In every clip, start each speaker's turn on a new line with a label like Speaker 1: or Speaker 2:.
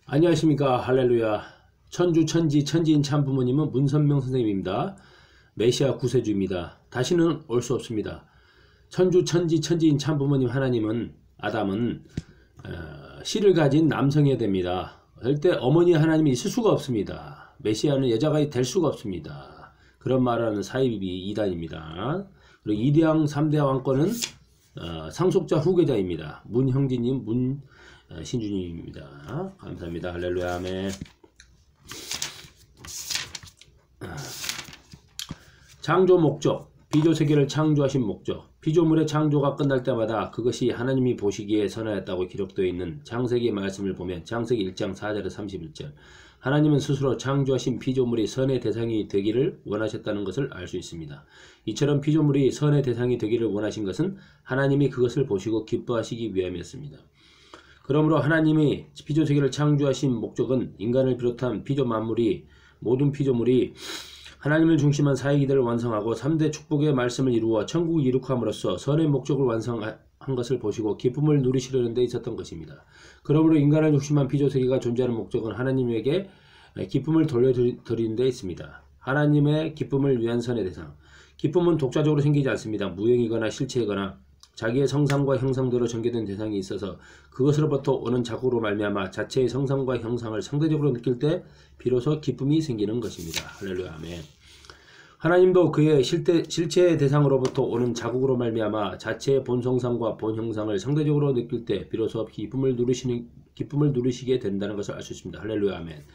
Speaker 1: 안녕하십니까. 할렐루야. 천주 천지 천지인 참부모님은 문선명 선생님입니다. 메시아 구세주입니다. 다시는 올 수 없습니다. 천주 천지 천지인 참부모님 하나님은 아담은 씨를 가진 남성이어야 됩니다. 절대 어머니 하나님이 있을 수가 없습니다. 메시아는 여자가 될 수가 없습니다. 그런 말하는 사이비비 이단입니다. 그리고 이대왕 3대 왕권은 상속자 후계자입니다. 문형진님 신주님입니다. 감사합니다. 할렐루야. 아멘. 창조 목적, 피조세계를 창조하신 목적. 피조물의 창조가 끝날 때마다 그것이 하나님이 보시기에 선하였다고 기록되어 있는 창세기 말씀을 보면 창세기 1장 4절에서 31절 하나님은 스스로 창조하신 피조물이 선의 대상이 되기를 원하셨다는 것을 알 수 있습니다. 이처럼 피조물이 선의 대상이 되기를 원하신 것은 하나님이 그것을 보시고 기뻐하시기 위함이었습니다. 그러므로 하나님이 피조세계를 창조하신 목적은 인간을 비롯한 모든 피조물이 하나님을 중심한 사회기들을 완성하고 3대 축복의 말씀을 이루어 천국을 이룩함으로써 선의 목적을 완성한 것을 보시고 기쁨을 누리시려는 데 있었던 것입니다. 그러므로 인간을 중심한 피조세계가 존재하는 목적은 하나님에게 기쁨을 돌려드리는 데 있습니다. 하나님의 기쁨을 위한 선의 대상. 기쁨은 독자적으로 생기지 않습니다. 무형이거나 실체이거나 자기의 성상과 형상대로 전개된 대상이 있어서 그것으로부터 오는 자국으로 말미암아 자체의 성상과 형상을 상대적으로 느낄 때 비로소 기쁨이 생기는 것입니다. 할렐루야. 아멘. 하나님도 그의 실체의 대상으로부터 오는 자국으로 말미암아 자체의 본성상과 본형상을 상대적으로 느낄 때 비로소 기쁨을 누리시게 된다는 것을 알 수 있습니다. 할렐루야. 아멘.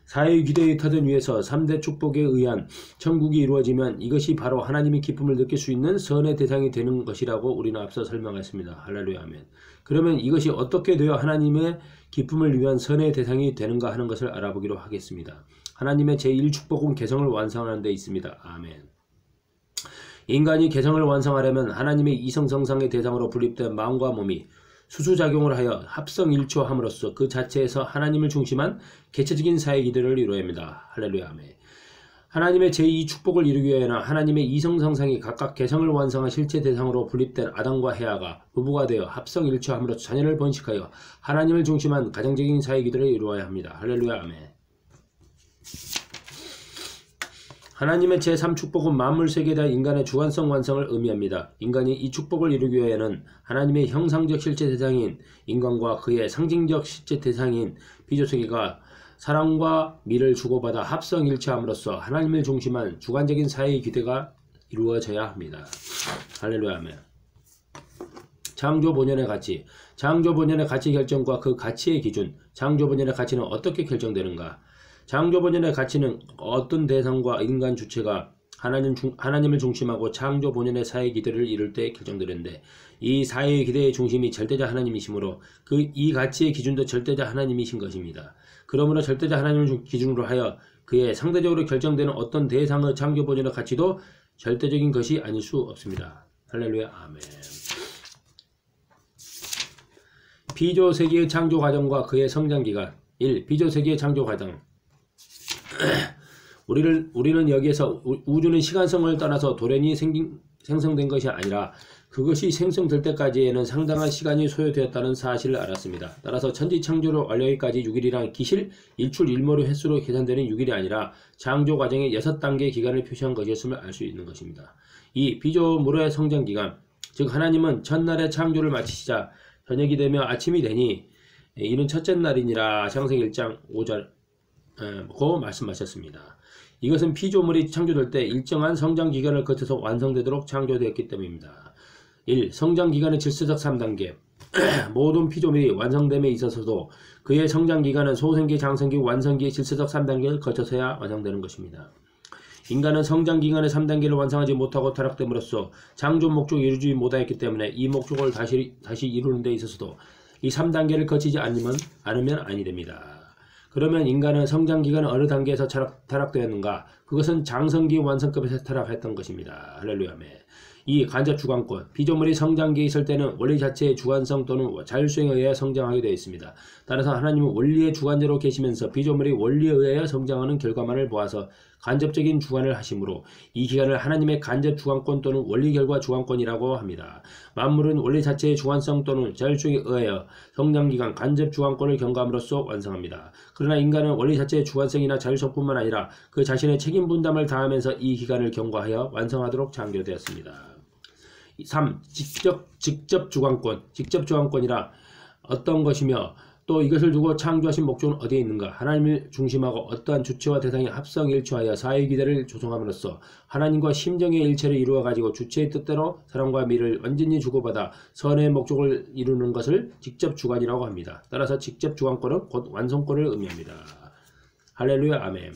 Speaker 1: 사회의 기대의 터전 위에서 3대 축복에 의한 천국이 이루어지면 이것이 바로 하나님이 기쁨을 느낄 수 있는 선의 대상이 되는 것이라고 우리는 앞서 설명했습니다. 할렐루야. 아멘. 그러면 이것이 어떻게 되어 하나님의 기쁨을 위한 선의 대상이 되는가 하는 것을 알아보기로 하겠습니다. 하나님의 제1축복은 개성을 완성하는 데 있습니다. 아멘. 인간이 개성을 완성하려면 하나님의 이성성상의 대상으로 분립된 마음과 몸이 수수작용을 하여 합성일조함으로써 그 자체에서 하나님을 중심한 개체적인 사회기들을 이루어야 합니다. 할렐루야. 아멘. 하나님의 제2축복을 이루기 위해는 하나님의 이성성상이 각각 개성을 완성한 실체 대상으로 분립된 아담과 헤아가 부부가 되어 합성일조함으로써 자녀를 번식하여 하나님을 중심한 가정적인 사회기들을 이루어야 합니다. 할렐루야. 아멘. 하나님의 제3축복은 만물세계에 대한 인간의 주관성 완성을 의미합니다. 인간이 이 축복을 이루기 위해는 하나님의 형상적 실체 대상인 인간과 그의 상징적 실체 대상인 피조세계가 사랑과 미를 주고받아 합성일체함으로써 하나님을 중심한 주관적인 사회의 기대가 이루어져야 합니다. 할렐루야. 아멘. 창조본연의 가치. 창조본연의 가치 결정과 그 가치의 기준. 창조본연의 가치는 어떻게 결정되는가? 창조본연의 가치는 어떤 대상과 인간 주체가 하나님을 중심하고 창조본연의 사회 기대를 이룰 때 결정되는데 이 사회의 기대의 중심이 절대자 하나님이시므로 이 가치의 기준도 절대자 하나님이신 것입니다. 그러므로 절대자 하나님을 기준으로 하여 그의 상대적으로 결정되는 어떤 대상의 창조본연의 가치도 절대적인 것이 아닐 수 없습니다. 할렐루야. 아멘. 피조세계의 창조 과정과 그의 성장기간. 1. 피조세계의 창조 과정. 우리는 여기에서 우주는 시간성을 떠나서 돌연히 생성된 것이 아니라 그것이 생성될 때까지에는 상당한 시간이 소요되었다는 사실을 알았습니다. 따라서 천지창조를 완료하기까지 6일이란 기실, 일출, 일몰의 횟수로 계산되는 6일이 아니라 창조 과정의 6단계의 기간을 표시한 것이었음을 알 수 있는 것입니다. 2. 피조물의 성장기간. 즉 하나님은 첫날의 창조를 마치시자 저녁이 되며 아침이 되니 이는 첫째 날이니라. 창세기 1장 5절 고 말씀하셨습니다. 이것은 피조물이 창조될 때 일정한 성장기간을 거쳐서 완성되도록 창조되었기 때문입니다. 1. 성장기간의 질서적 3단계. 모든 피조물이 완성됨에 있어서도 그의 성장기간은 소생기, 장성기, 완성기의 질서적 3단계를 거쳐서야 완성되는 것입니다. 인간은 성장기간의 3단계를 완성하지 못하고 타락됨으로써 창조 목적을 이루지 못하였기 때문에 이 목적을 다시 이루는 데 있어서도 이 3단계를 거치지 않으면 아니 됩니다. 그러면 인간은 성장기간은 어느 단계에서 타락되었는가? 그것은 장성기 완성급에서 타락했던 것입니다. 할렐루야. 아멘. 2. 간접 주관권. 피조물이 성장기에 있을 때는 원리 자체의 주관성 또는 자율성에 의해 성장하게 되어 있습니다. 따라서 하나님은 원리의 주관자로 계시면서 피조물이 원리에 의하여 성장하는 결과만을 보아서 간접적인 주관을 하시므로 이 기간을 하나님의 간접 주관권 또는 원리 결과 주관권이라고 합니다. 만물은 원리 자체의 주관성 또는 자율성에 의하여 성장기간 간접 주관권을 경과함으로써 완성합니다. 그러나 인간은 원리 자체의 주관성이나 자율성뿐만 아니라 그 자신의 책임 분담을 다하면서 이 기간을 경과하여 완성하도록 창조되었습니다. 3. 직접 주관권. 직접 주관권이라 어떤 것이며 또 이것을 두고 창조하신 목적은 어디에 있는가? 하나님을 중심하고 어떠한 주체와 대상이 합성일치하여 사회기대를 조성함으로써 하나님과 심정의 일체를 이루어 가지고 주체의 뜻대로 사랑과 미를 완전히 주고받아 선의 목적을 이루는 것을 직접 주관이라고 합니다. 따라서 직접 주관권은 곧 완성권을 의미합니다. 할렐루야 아멘.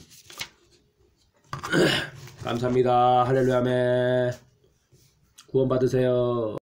Speaker 1: 감사합니다. 할렐루야 아멘. 구원 받으세요.